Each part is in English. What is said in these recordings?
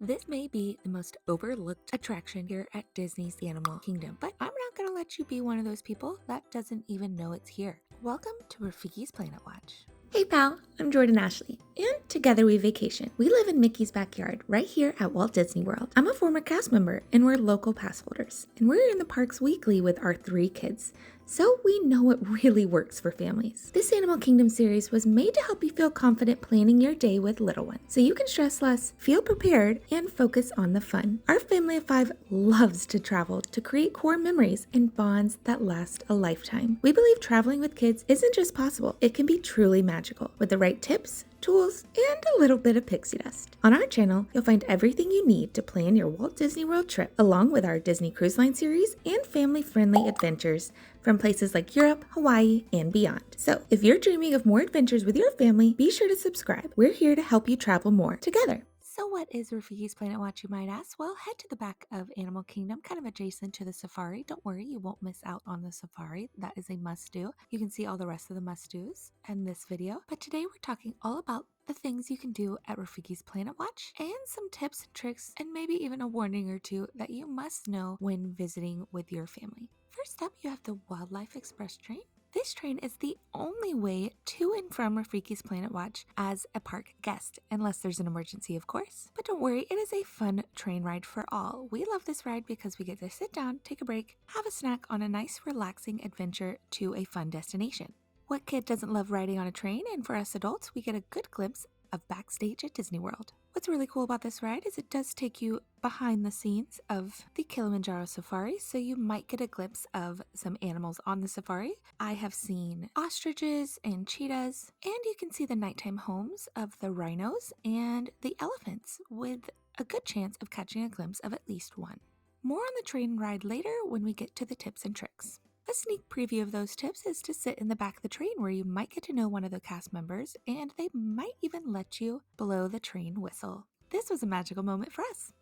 This may be the most overlooked attraction here at Disney's Animal Kingdom, but I'm not going to let you be one of those people that doesn't even know it's here. Welcome to Rafiki's Planet Watch. Hey pal, I'm Jordan Ashley, and together we vacation. We live in Mickey's backyard, right here at Walt Disney World. I'm a former cast member, and we're local pass holders, and we're in the parks weekly with our 3 kids. So we know it really works for families. This Animal Kingdom series was made to help you feel confident planning your day with little ones, so you can stress less, feel prepared, and focus on the fun. Our family of 5 loves to travel to create core memories and bonds that last a lifetime. We believe traveling with kids isn't just possible, it can be truly magical with the right tips, tools, and a little bit of pixie dust. On our channel, you'll find everything you need to plan your Walt Disney World trip, along with our Disney Cruise Line series and family-friendly adventures from places like Europe, Hawaii, and beyond. So if you're dreaming of more adventures with your family, be sure to subscribe. We're here to help you travel more together. So what is Rafiki's Planet Watch, you might ask? Well, head to the back of Animal Kingdom, kind of adjacent to the safari. Don't worry, you won't miss out on the safari. That is a must-do. You can see all the rest of the must-dos in this video. But today we're talking all about the things you can do at Rafiki's Planet Watch and some tips and tricks and maybe even a warning or two that you must know when visiting with your family. First up, you have the Wildlife Express train. This train is the only way to and from Rafiki's Planet Watch as a park guest, unless there's an emergency, of course. But don't worry, it is a fun train ride for all. We love this ride because we get to sit down, take a break, have a snack on a nice, relaxing adventure to a fun destination. What kid doesn't love riding on a train? And for us adults, we get a good glimpse of backstage at Disney World. What's really cool about this ride is it does take you behind the scenes of the Kilimanjaro Safari, so you might get a glimpse of some animals on the safari. I have seen ostriches and cheetahs, and you can see the nighttime homes of the rhinos and the elephants, with a good chance of catching a glimpse of at least one. More on the train ride later when we get to the tips and tricks. A sneak preview of those tips is to sit in the back of the train where you might get to know one of the cast members, and they might even let you blow the train whistle. This was a magical moment for us.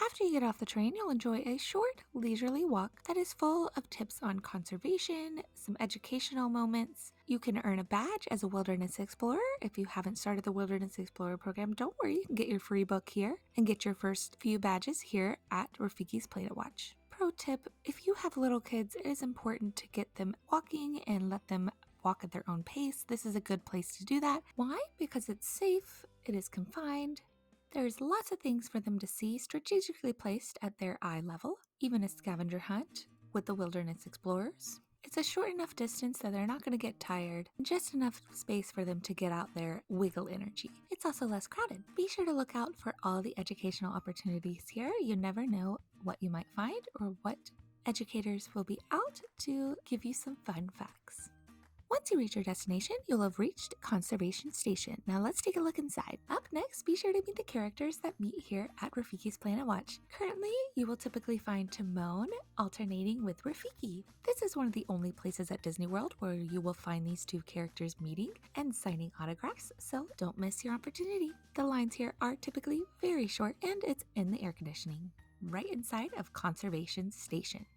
After you get off the train, you'll enjoy a short, leisurely walk that is full of tips on conservation, some educational moments. You can earn a badge as a Wilderness Explorer. If you haven't started the Wilderness Explorer program, don't worry, you can get your free book here and get your first few badges here at Rafiki's Planet Watch. Pro tip, if you have little kids, it is important to get them walking and let them walk at their own pace. This is a good place to do that. Why? Because it's safe, it is confined, there's lots of things for them to see strategically placed at their eye level, even a scavenger hunt with the Wilderness Explorers. It's a short enough distance that they're not going to get tired, and just enough space for them to get out their wiggle energy. It's also less crowded. Be sure to look out for all the educational opportunities here. You never know what you might find or what educators will be out to give you some fun facts. Once you reach your destination, you'll have reached Conservation Station. Now let's take a look inside. Up next, be sure to meet the characters that meet here at Rafiki's Planet Watch. Currently, you will typically find Timon alternating with Rafiki. This is one of the only places at Disney World where you will find these 2 characters meeting and signing autographs, so don't miss your opportunity. The lines here are typically very short and it's in the air conditioning, right inside of Conservation Station.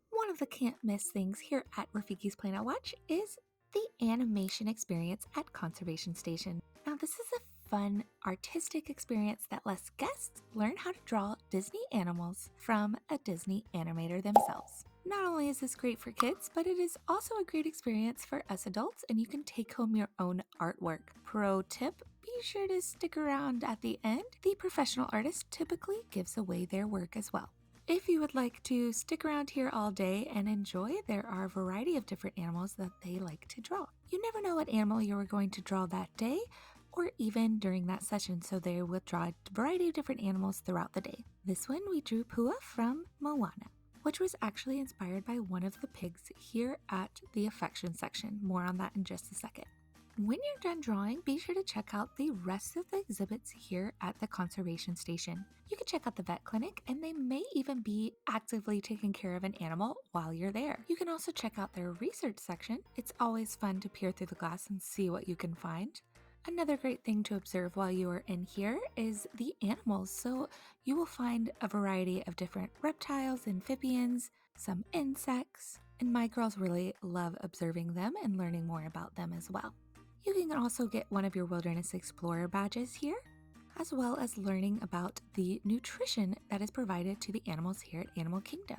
One of the can't miss things here at Rafiki's Planet Watch is the animation experience at Conservation Station. Now this is a fun, artistic experience that lets guests learn how to draw Disney animals from a Disney animator themselves. Not only is this great for kids, but it is also a great experience for us adults, and you can take home your own artwork. Pro tip, be sure to stick around at the end. The professional artist typically gives away their work as well. If you would like to stick around here all day and enjoy, there are a variety of different animals that they like to draw. You never know what animal you are going to draw that day or even during that session, so they will draw a variety of different animals throughout the day. This one we drew Pua from Moana, which was actually inspired by one of the pigs here at the affection section. More on that in just a second. When you're done drawing, be sure to check out the rest of the exhibits here at the Conservation Station. You can check out the vet clinic, and they may even be actively taking care of an animal while you're there. You can also check out their research section. It's always fun to peer through the glass and see what you can find. Another great thing to observe while you are in here is the animals. So you will find a variety of different reptiles, amphibians, some insects, and my girls really love observing them and learning more about them as well. You can also get one of your Wilderness Explorer badges here. as well as learning about the nutrition that is provided to the animals here at Animal Kingdom.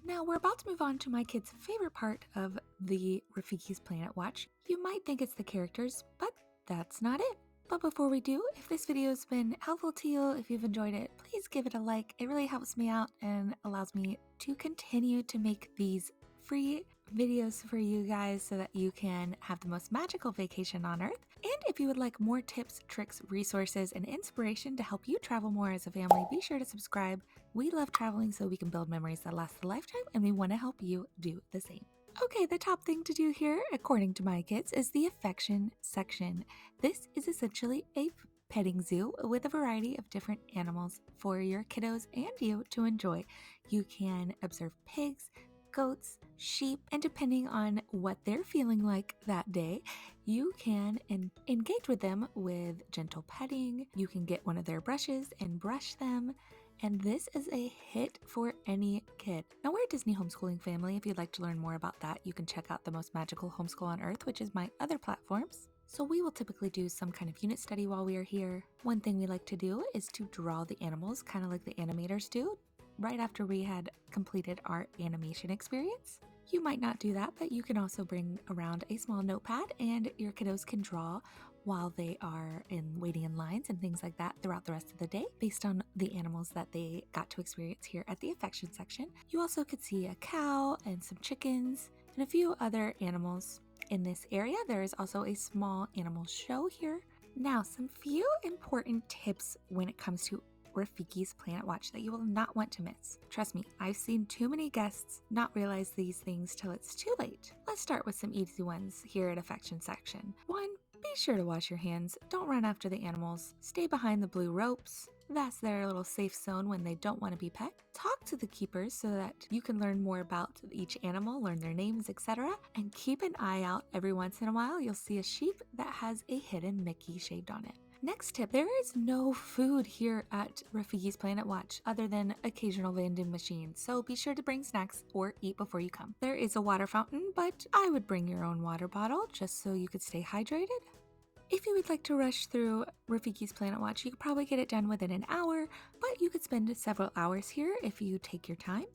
Now we're about to move on to my kids' favorite part of the Rafiki's Planet Watch. You might think it's the characters, but that's not it. But before we do, if this video has been helpful to you, if you've enjoyed it, please give it a like. It really helps me out and allows me to continue to make these free videos for you guys so that you can have the most magical vacation on Earth. And if you would like more tips, tricks, resources, and inspiration to help you travel more as a family, be sure to subscribe. We love traveling so we can build memories that last a lifetime, and we want to help you do the same. Okay, the top thing to do here, according to my kids, is the affection section. This is essentially a petting zoo with a variety of different animals for your kiddos and you to enjoy. You can observe pigs, goats, sheep, and depending on what they're feeling like that day, you can engage with them with gentle petting. You can get one of their brushes and brush them. And this is a hit for any kid. Now, we're a Disney homeschooling family. If you'd like to learn more about that, you can check out the Most Magical Homeschool on Earth, which is my other platforms. So we will typically do some kind of unit study while we are here. One thing we like to do is to draw the animals, kind of like the animators do, right after we had completed our animation experience. You might not do that, but you can also bring around a small notepad and your kiddos can draw while they are waiting in lines and things like that throughout the rest of the day based on the animals that they got to experience here at the affection section. You also could see a cow and some chickens and a few other animals in this area. There is also a small animal show here. Now, some few important tips when it comes to Rafiki's Planet Watch that you will not want to miss. Trust me, I've seen too many guests not realize these things till it's too late. Let's start with some easy ones here at Affection Section. 1. Be sure to wash your hands. Don't run after the animals. Stay behind the blue ropes. That's their little safe zone when they don't want to be pet. Talk to the keepers so that you can learn more about each animal, learn their names, etc. And keep an eye out every once in a while. You'll see a sheep that has a hidden Mickey shaved on it. Next tip, there is no food here at Rafiki's Planet Watch other than occasional vending machines, so be sure to bring snacks or eat before you come. There is a water fountain, but I would bring your own water bottle just so you could stay hydrated. If you would like to rush through Rafiki's Planet Watch, you could probably get it done within an hour, but you could spend several hours here if you take your time.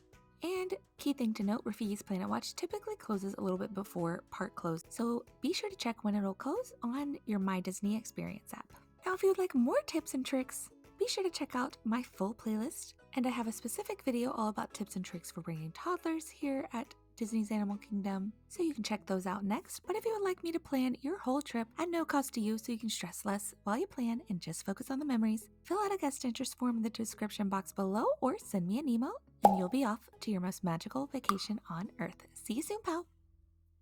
And key thing to note, Rafiki's Planet Watch typically closes a little bit before park close, so be sure to check when it'll close on your My Disney Experience app. Now, if you would like more tips and tricks, be sure to check out my full playlist, and I have a specific video all about tips and tricks for bringing toddlers here at Disney's Animal Kingdom, so you can check those out next. But if you would like me to plan your whole trip at no cost to you so you can stress less while you plan and just focus on the memories, fill out a guest interest form in the description box below or send me an email and you'll be off to your most magical vacation on Earth. See you soon, pal!